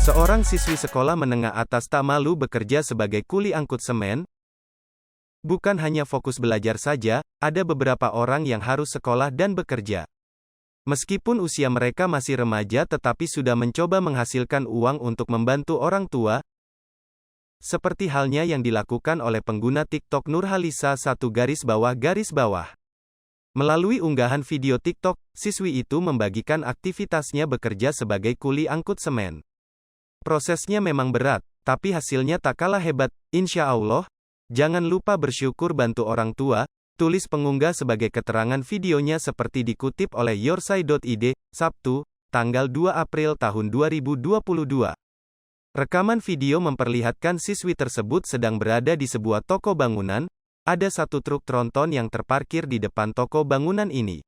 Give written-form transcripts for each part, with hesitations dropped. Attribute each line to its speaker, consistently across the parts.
Speaker 1: Seorang siswi sekolah menengah atas tak malu bekerja sebagai kuli angkut semen. Bukan hanya fokus belajar saja, ada beberapa orang yang harus sekolah dan bekerja. Meskipun usia mereka masih remaja tetapi sudah mencoba menghasilkan uang untuk membantu orang tua. Seperti halnya yang dilakukan oleh pengguna TikTok Nurhalisa __. Melalui unggahan video TikTok, siswi itu membagikan aktivitasnya bekerja sebagai kuli angkut semen. Prosesnya memang berat, tapi hasilnya tak kalah hebat, insya Allah. Jangan lupa bersyukur bantu orang tua, tulis pengunggah sebagai keterangan videonya seperti dikutip oleh Yorsai.id, Sabtu, tanggal 2 April tahun 2022. Rekaman video memperlihatkan siswi tersebut sedang berada di sebuah toko bangunan. Ada satu truk tronton yang terparkir di depan toko bangunan ini.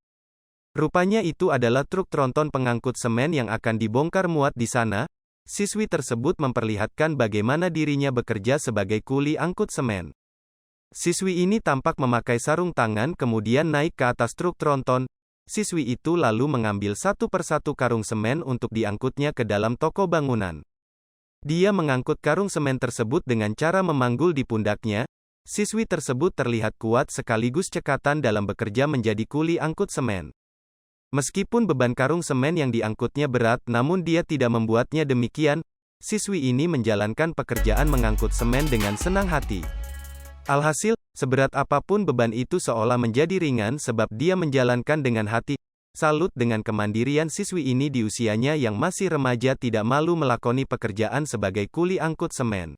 Speaker 1: Rupanya itu adalah truk tronton pengangkut semen yang akan dibongkar muat di sana. Siswi tersebut memperlihatkan bagaimana dirinya bekerja sebagai kuli angkut semen. Siswi ini tampak memakai sarung tangan kemudian naik ke atas truk tronton. Siswi itu lalu mengambil satu persatu karung semen untuk diangkutnya ke dalam toko bangunan. Dia mengangkut karung semen tersebut dengan cara memanggul di pundaknya. Siswi tersebut terlihat kuat sekaligus cekatan dalam bekerja menjadi kuli angkut semen. Meskipun beban karung semen yang diangkutnya berat, namun dia tidak membuatnya demikian. Siswi ini menjalankan pekerjaan mengangkut semen dengan senang hati. Alhasil, seberat apapun beban itu seolah menjadi ringan sebab dia menjalankan dengan hati. Salut dengan kemandirian siswi ini di usianya yang masih remaja tidak malu melakoni pekerjaan sebagai kuli angkut semen.